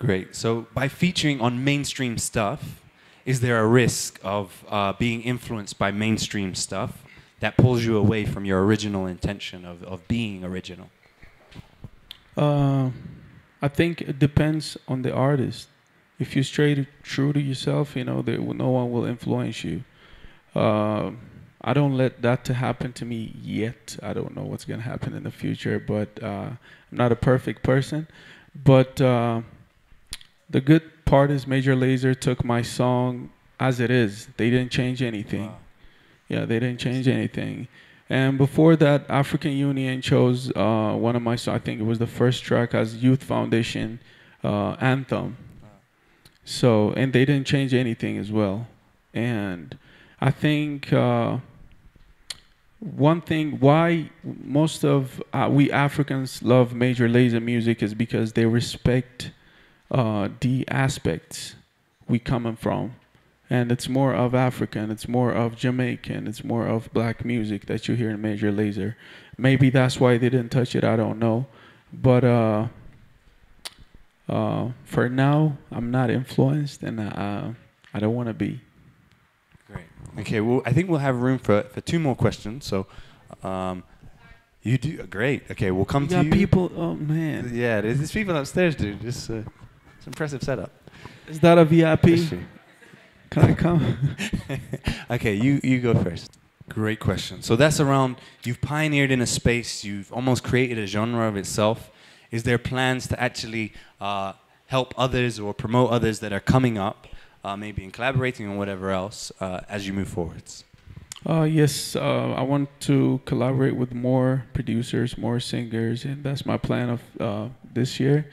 Great. So by featuring on mainstream stuff, is there a risk of being influenced by mainstream stuff that pulls you away from your original intention of being original? Uh, I think it depends on the artist. If you stay true to yourself, no one will influence you. Uh, I don't let that to happen to me yet. I don't know what's gonna happen in the future, but I'm not a perfect person. But the good part is Major Lazer took my song as it is. They didn't change anything. Wow. Yeah, they didn't change anything. And before that, African Union chose one of my songs. I think it was the first track as Youth Foundation anthem. So, and they didn't change anything as well. And I think one thing why most of we Africans love Major Lazer music is because they respect the aspects we coming from. And it's more of African, it's more of Jamaican, it's more of black music that you hear in Major Lazer. Maybe that's why they didn't touch it, I don't know. But for now, I'm not influenced, and I don't want to be. Great. Okay, well, I think we'll have room for two more questions. So, you do great. Okay, we'll come You to got you. people, oh man. Yeah, there's people upstairs, dude. It's an impressive setup. Is that a VIP? History. Can I come? Okay, you go first. Great question. So that's around, you've pioneered in a space, you've almost created a genre of itself. Is there plans to actually help others or promote others that are coming up, maybe in collaborating or whatever else, as you move forwards? Yes, I want to collaborate with more producers, more singers, and that's my plan of this year.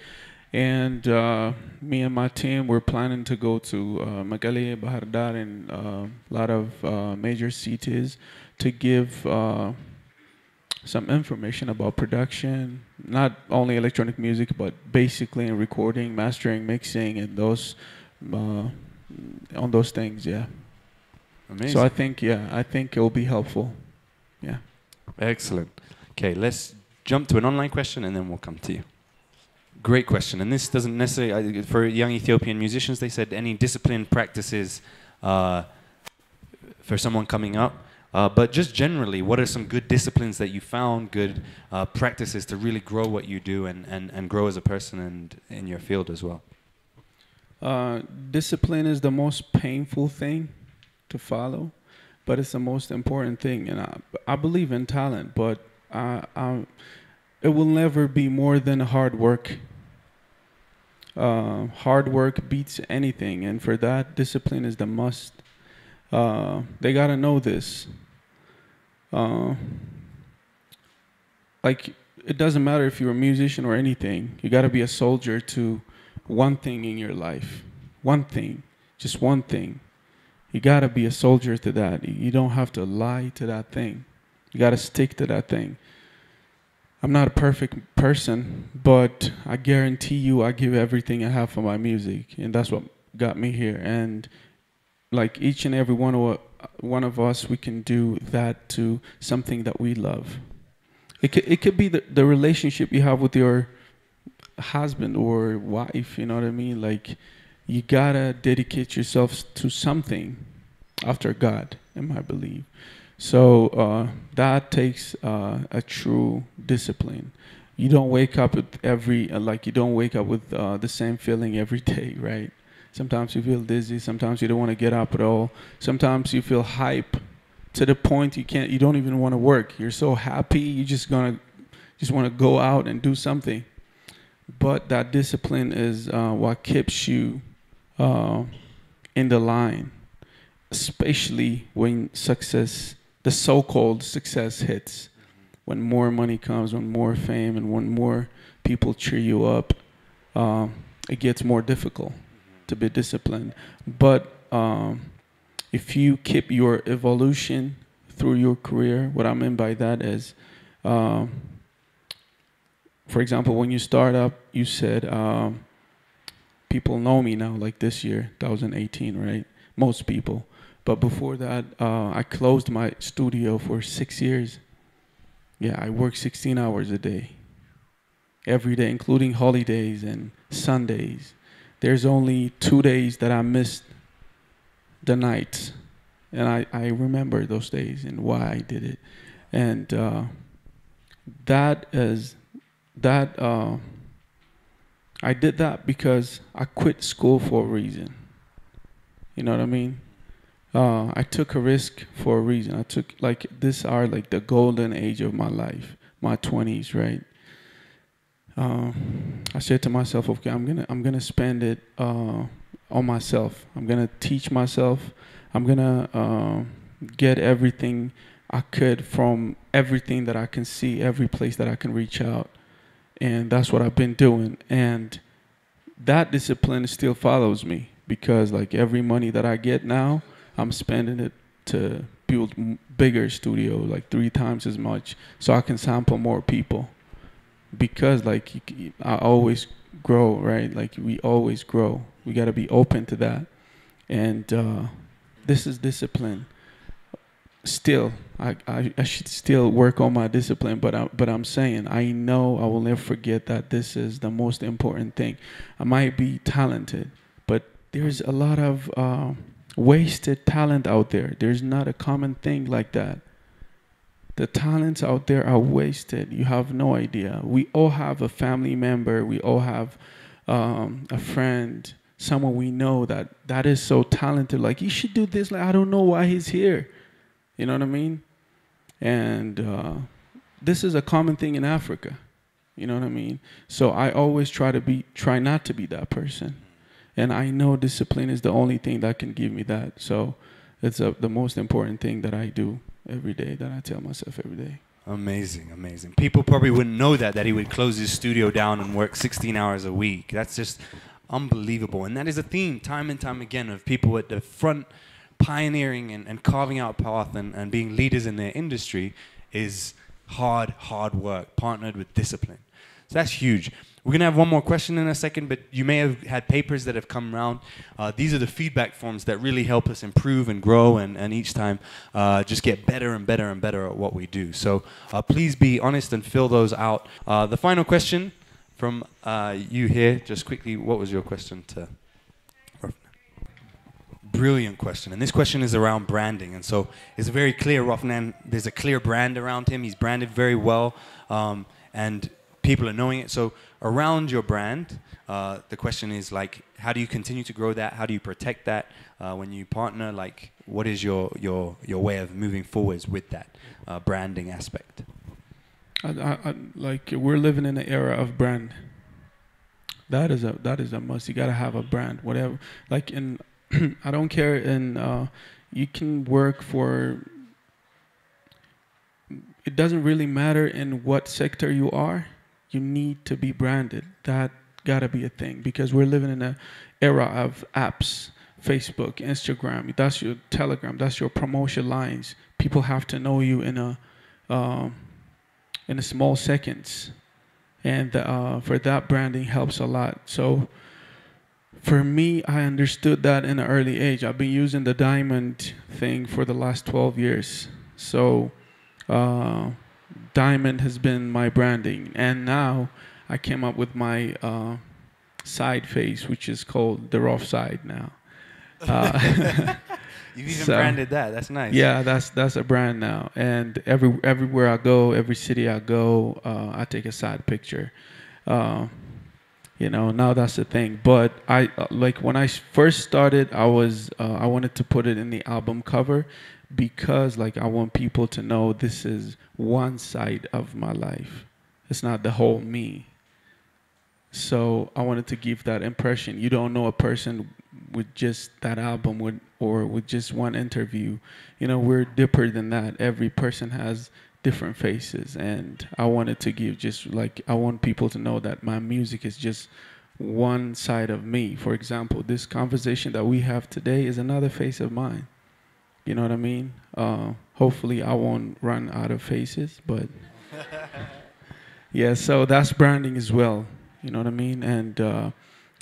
And me and my team, we're planning to go to Magali, Bahar Dar, and a lot of major cities to give some information about production, not only electronic music, but basically in recording, mastering, mixing, and those on those things. Yeah. Amazing. So I think it will be helpful. Yeah. Excellent. Okay, let's jump to an online question and then we'll come to you. Great question. And this doesn't necessarily, for young Ethiopian musicians, they said any discipline practices for someone coming up. But just generally, what are some good disciplines that you found, good practices to really grow what you do and grow as a person and in your field as well? Discipline is the most painful thing to follow, but it's the most important thing. And I believe in talent, but it will never be more than hard work. Hard work beats anything, and for that, discipline is the must. They gotta know this. Like, it doesn't matter if you're a musician or anything. You gotta be a soldier to one thing in your life. One thing, just one thing. You gotta be a soldier to that. You don't have to lie to that thing. You gotta stick to that thing. I'm not a perfect person, but I guarantee you I give everything I have for my music, and that's what got me here. And like each and every one of us, we can do that to something that we love. It could be the relationship you have with your husband or wife, you know what I mean? Like, you gotta dedicate yourself to something after God, in my belief. So that takes a true discipline. You don't wake up with you don't wake up with the same feeling every day, right? Sometimes you feel dizzy. Sometimes you don't want to get up at all. Sometimes you feel hype to the point you don't even want to work. You're so happy, you just want to go out and do something. But that discipline is what keeps you in the line, especially when the so-called success hits, when more money comes, when more fame, and when more people cheer you up, it gets more difficult to be disciplined. But if you keep your evolution through your career, what I mean by that is, for example, when you start up, you said, people know me now, like this year, 2018, right? Most people. But before that, I closed my studio for 6 years. Yeah, I work 16 hours a day, every day, including holidays and Sundays. there's only 2 days that I missed the nights, and I remember those days and why I did it, and that is that I did that because I quit school for a reason. You know what I mean? I took a risk for a reason. I took like this are like the golden age of my life, my 20s, right? I said to myself, okay, I'm gonna spend it on myself. I'm gonna teach myself. I'm gonna get everything I could from everything that I can see, every place that I can reach out, and that's what I've been doing. And that discipline still follows me because like every money that I get now, I'm spending it to build bigger studio, like 3 times as much, so I can sample more people. Because like I always grow, right? Like we always grow. We got to be open to that. And this is discipline. Still, I should still work on my discipline, but I'm saying I know I will never forget that this is the most important thing. I might be talented, but there's a lot of wasted talent out there. There's not a common thing like that. The talents out there are wasted. You have no idea. We all have a family member. We all have a friend, someone we know that is so talented. Like, you should do this. Like, I don't know why he's here. You know what I mean? And this is a common thing in Africa. You know what I mean? So I always try not to be that person. And I know discipline is the only thing that can give me that. So it's the most important thing that I do every day, that I tell myself every day. Amazing, amazing. People probably wouldn't know that he would close his studio down and work 16 hours a week. That's just unbelievable. And that is a theme time and time again of people at the front pioneering and carving out a path and being leaders in their industry is hard work partnered with discipline. So that's huge. We're going to have one more question in a second, but you may have had papers that have come around. These are the feedback forms that really help us improve and grow and each time just get better and better and better at what we do. So please be honest and fill those out. The final question from you here, just quickly, what was your question to Rophnan? Brilliant question. And this question is around branding. And so it's very clear, Rophnan, there's a clear brand around him. He's branded very well. And people are knowing it. So around your brand, the question is like, how do you continue to grow that? How do you protect that when you partner? Like, what is your way of moving forwards with that branding aspect? Like, we're living in an era of brand. That is a must. You gotta have a brand, whatever. Like I don't care. You can work for. It doesn't really matter in what sector you are. You need to be branded. That gotta be a thing because we're living in an era of apps, Facebook, Instagram. That's your Telegram. That's your promotion lines. People have to know you in a small seconds, and for that, branding helps a lot. So for me, I understood that in an early age. I've been using the diamond thing for the last 12 years. So diamond has been my branding, and now I came up with my side face, which is called the rough side now. You've even branded that. That's nice. Yeah, that's a brand now, and everywhere I go, every city I go, I take a side picture. Now that's the thing. But I like when I first started, I wanted to put it in the album cover because like I want people to know this is one side of my life. It's not the whole me. So I wanted to give that impression. You don't know a person with just that album or with just one interview. We're deeper than that. Every person has different faces, and I wanted to give I want people to know that my music is just one side of me. For example, this conversation that we have today is another face of mine. You know what I mean? Hopefully I won't run out of faces, but yeah, so that's branding as well. You know what I mean? And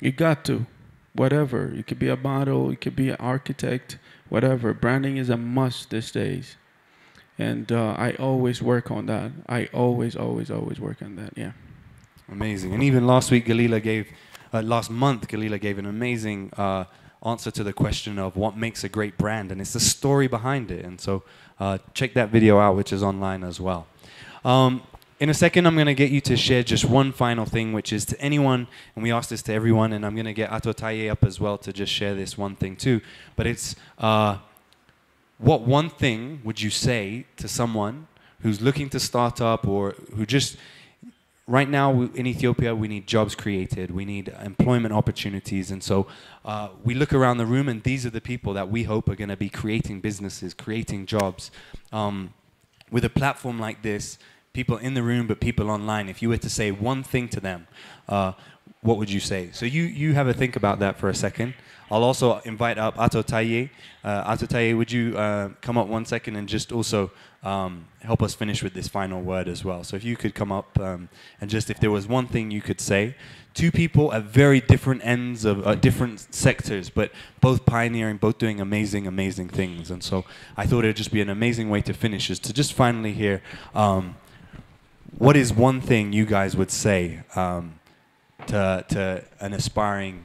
you got to, whatever. You could be a model, you could be an architect, whatever. Branding is a must these days. And I always work on that. I always work on that, yeah. Amazing. And even last week, Galila gave last month, Galila gave an amazing answer to the question of what makes a great brand, and it's the story behind it. And so check that video out, which is online as well. In a second, I'm going to get you to share just one final thing, which is to anyone, and we ask this to everyone, and I'm going to get Ato Taye up as well to just share this one thing too. But it's, what one thing would you say to someone who's looking to start up, or who just, right now in Ethiopia, we need jobs created, we need employment opportunities, and so we look around the room, and these are the people that we hope are going to be creating businesses, creating jobs. With a platform like this, people in the room, but people online, if you were to say one thing to them, what would you say? So you have a think about that for a second. I'll also invite up Ato Taye. Ato Taye, would you come up 1 second and just also help us finish with this final word as well? So if you could come up and just, if there was one thing you could say, two people at very different ends of different sectors, but both pioneering, both doing amazing, amazing things. And so I thought it would just be an amazing way to finish, is to just finally hear what is one thing you guys would say to an aspiring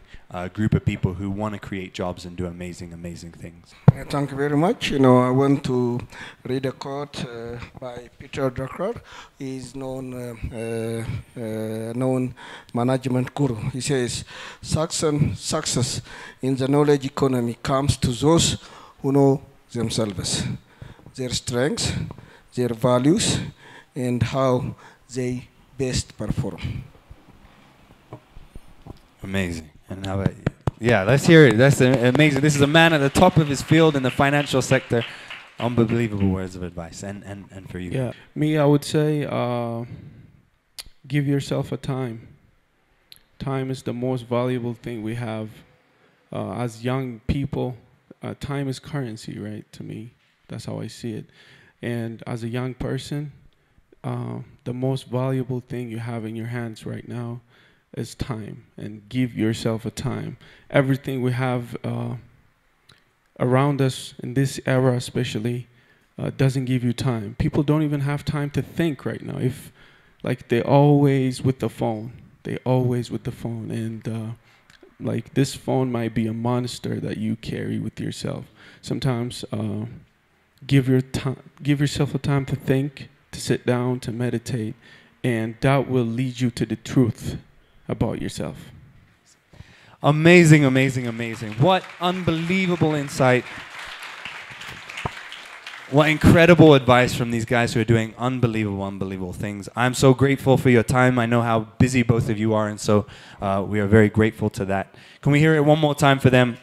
group of people who want to create jobs and do amazing, amazing things? Thank you very much. You know, I want to read a quote by Peter Drucker. He's known management guru. He says, "Success in the knowledge economy comes to those who know themselves, their strengths, their values, and how they best perform." Amazing. And how about you? Yeah, let's hear it. That's amazing. This is a man at the top of his field in the financial sector. Unbelievable words of advice. And for you. Yeah, me, I would say give yourself a time. Time is the most valuable thing we have as young people. Time is currency, right? To me, that's how I see it. And as a young person, the most valuable thing you have in your hands right now is time, and give yourself a time. Everything we have around us in this era especially doesn't give you time. People don't even have time to think right now. If, like, they're always with the phone. They're always with the phone, and like, this phone might be a monster that you carry with yourself. Sometimes give yourself a time to think, to sit down, to meditate, and that will lead you to the truth about yourself. Amazing, amazing, amazing. What unbelievable insight. What incredible advice from these guys who are doing unbelievable, unbelievable things. I'm so grateful for your time. I know how busy both of you are, and so we are very grateful to that. Can we hear it one more time for them?